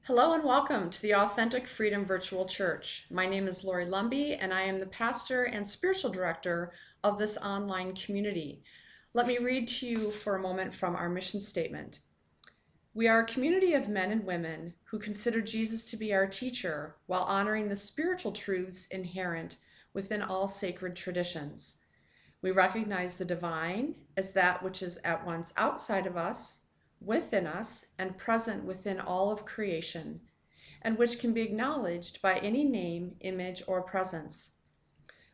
Hello and welcome to the Authentic Freedom Virtual Church. My name is Lori Lumby and I am the pastor and spiritual director of this online community. Let me read to you for a moment from our mission statement. We are a community of men and women who consider Jesus to be our teacher while honoring the spiritual truths inherent within all sacred traditions. We recognize the divine as that which is at once outside of us, within us, and present within all of creation, and which can be acknowledged by any name, image, or presence.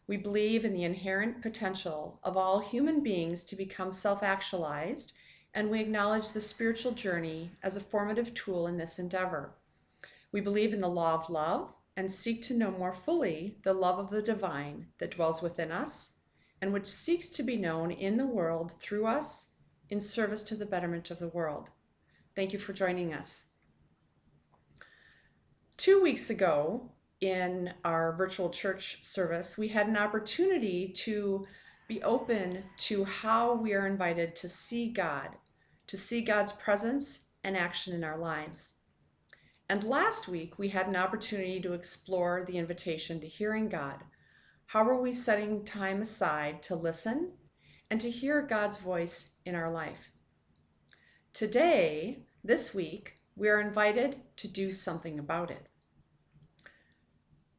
We believe in the inherent potential of all human beings to become self-actualized, and we acknowledge the spiritual journey as a formative tool in this endeavor. We believe in the law of love and seek to know more fully the love of the divine that dwells within us and which seeks to be known in the world through us in service to the betterment of the world. Thank you for joining us. 2 weeks ago, in our virtual church service, we had an opportunity to be open to how we are invited to see God, to see God's presence and action in our lives. And last week, we had an opportunity to explore the invitation to hearing God. How are we setting time aside to listen and to hear God's voice in our life? Today, this week, we are invited to do something about it.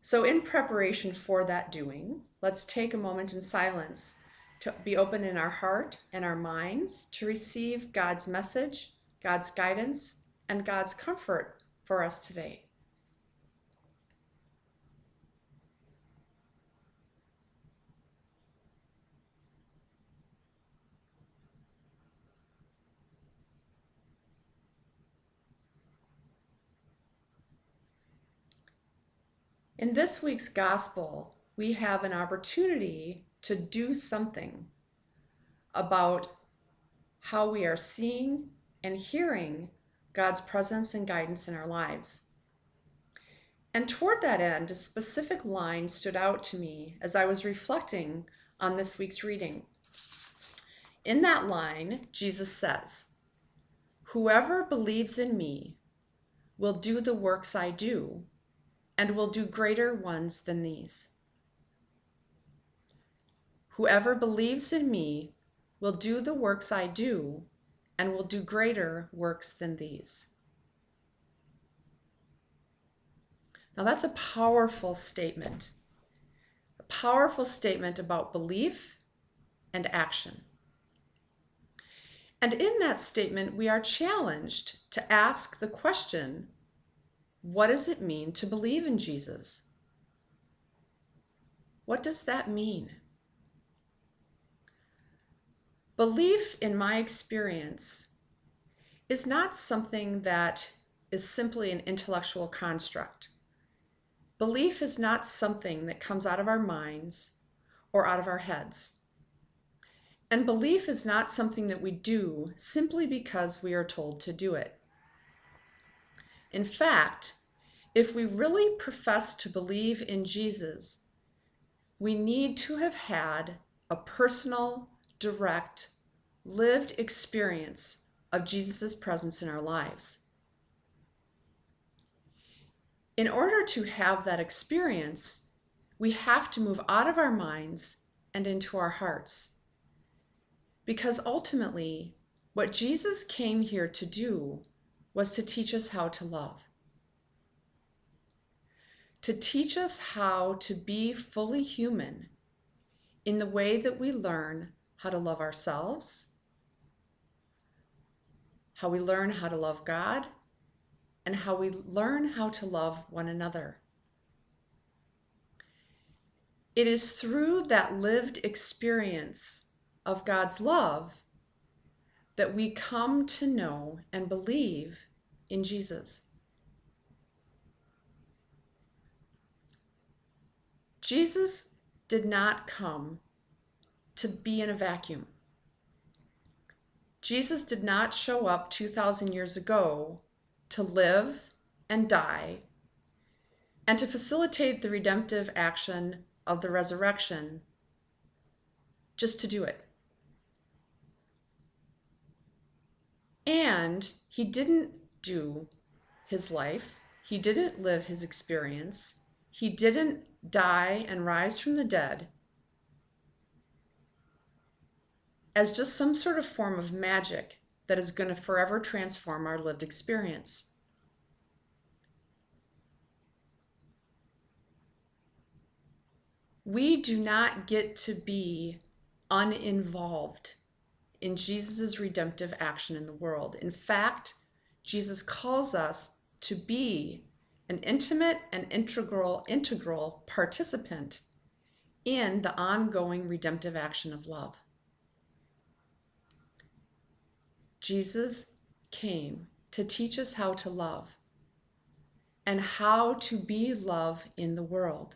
So in preparation for that doing, let's take a moment in silence to be open in our heart and our minds to receive God's message, God's guidance, and God's comfort for us today. In this week's gospel, we have an opportunity to do something about how we are seeing and hearing God's presence and guidance in our lives. And toward that end, a specific line stood out to me as I was reflecting on this week's reading. In that line, Jesus says, "Whoever believes in me will do the works I do, and will do greater ones than these." Whoever believes in me will do the works I do, and will do greater works than these. Now that's a powerful statement about belief and action. And in that statement, we are challenged to ask the question, what does it mean to believe in Jesus? What does that mean? Belief, in my experience, is not something that is simply an intellectual construct. Belief is not something that comes out of our minds or out of our heads. And belief is not something that we do simply because we are told to do it. In fact, if we really profess to believe in Jesus, we need to have had a personal, direct, lived experience of Jesus' presence in our lives. In order to have that experience, we have to move out of our minds and into our hearts. Because ultimately, what Jesus came here to do was to teach us how to love. To teach us how to be fully human in the way that we learn how to love ourselves, how we learn how to love God, and how we learn how to love one another. It is through that lived experience of God's love that we come to know and believe in Jesus. Jesus did not come to be in a vacuum. Jesus did not show up 2,000 years ago to live and die and to facilitate the redemptive action of the resurrection just to do it. And he didn't do his life He didn't live his experience. He didn't die and rise from the dead as just some sort of form of magic that is going to forever transform our lived experience. We do not get to be uninvolved in Jesus' redemptive action in the world. In fact, Jesus calls us to be an intimate and integral participant in the ongoing redemptive action of love. Jesus came to teach us how to love and how to be love in the world.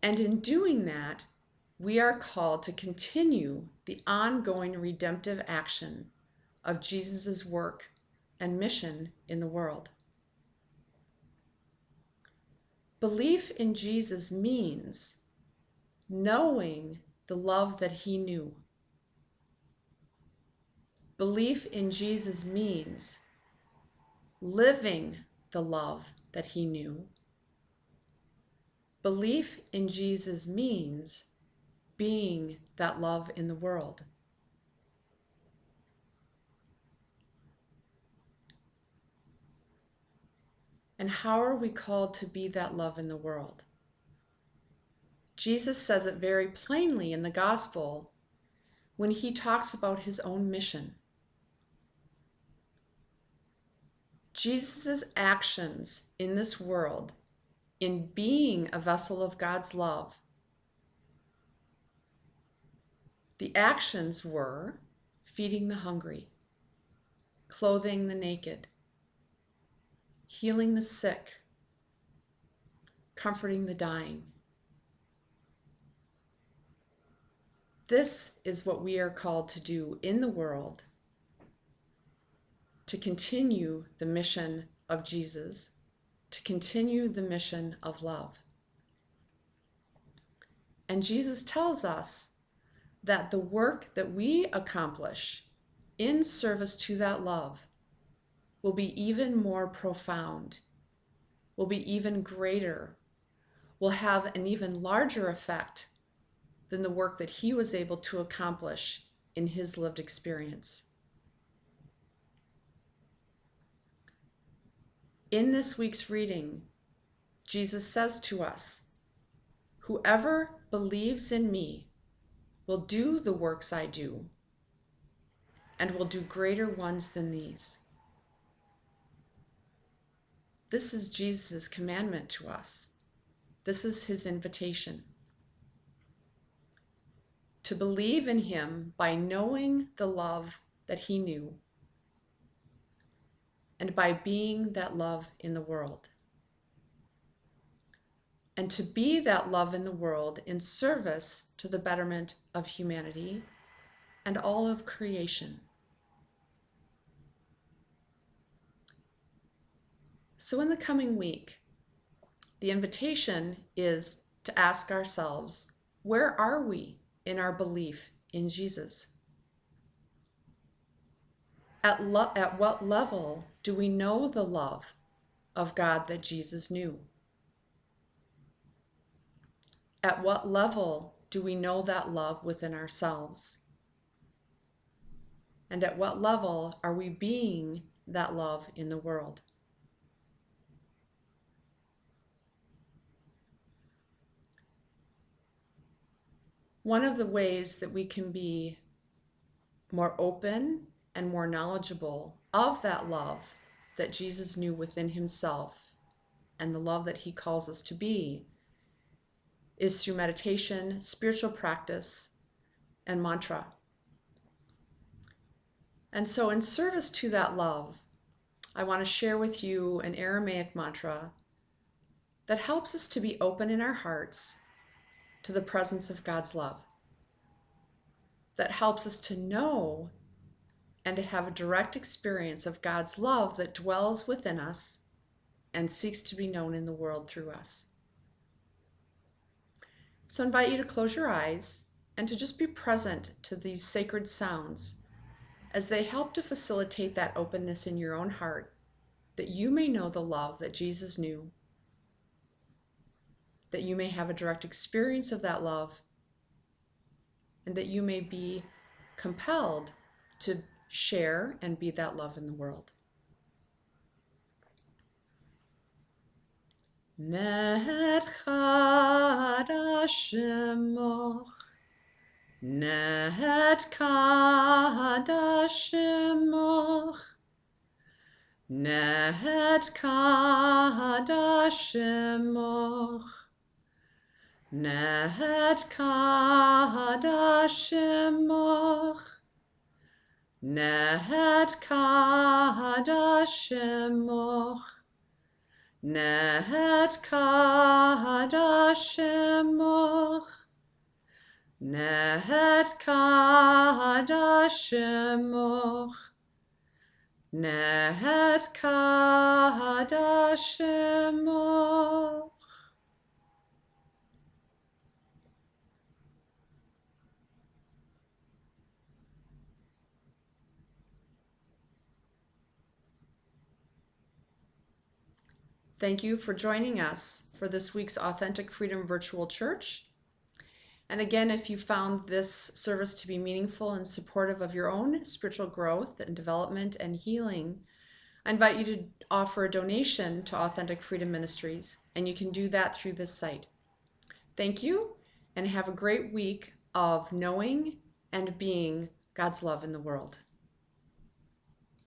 And in doing that, we are called to continue the ongoing redemptive action of Jesus' work and mission in the world. Belief in Jesus means knowing the love that he knew. Belief in Jesus means living the love that he knew. Belief in Jesus means being that love in the world. And how are we called to be that love in the world? Jesus says it very plainly in the gospel when he talks about his own mission. Jesus' actions in this world, in being a vessel of God's love, the actions were feeding the hungry, clothing the naked, healing the sick, comforting the dying. This is what we are called to do in the world, to continue the mission of Jesus, to continue the mission of love. And Jesus tells us that the work that we accomplish in service to that love will be even more profound, will be even greater, will have an even larger effect than the work that he was able to accomplish in his lived experience. In this week's reading, Jesus says to us, "Whoever believes in me will do the works I do, and will do greater ones than these." This is Jesus' commandment to us. This is his invitation. To believe in him by knowing the love that he knew, and by being that love in the world. And to be that love in the world in service to the betterment of humanity and all of creation. So in the coming week, the invitation is to ask ourselves, where are we in our belief in Jesus? At what level do we know the love of God that Jesus knew? At what level do we know that love within ourselves? And at what level are we being that love in the world? One of the ways that we can be more open and more knowledgeable of that love that Jesus knew within himself and the love that he calls us to be is through meditation, spiritual practice, and mantra. And so in service to that love, I want to share with you an Aramaic mantra that helps us to be open in our hearts to the presence of God's love, that helps us to know and to have a direct experience of God's love that dwells within us and seeks to be known in the world through us. So I invite you to close your eyes and to just be present to these sacred sounds as they help to facilitate that openness in your own heart that you may know the love that Jesus knew, that you may have a direct experience of that love, and that you may be compelled to share and be that love in the world. Netkad Shemoch, Netkad Shemoch, Netkad Shemoch, Netkad Shemoch, Netkad Shemoch, Netkad Shemoch, Netkad Shemoch, Netkad Shemoch. Thank you for joining us for this week's Authentic Freedom Virtual Church. And again, if you found this service to be meaningful and supportive of your own spiritual growth and development and healing, I invite you to offer a donation to Authentic Freedom Ministries, and you can do that through this site. Thank you, and have a great week of knowing and being God's love in the world.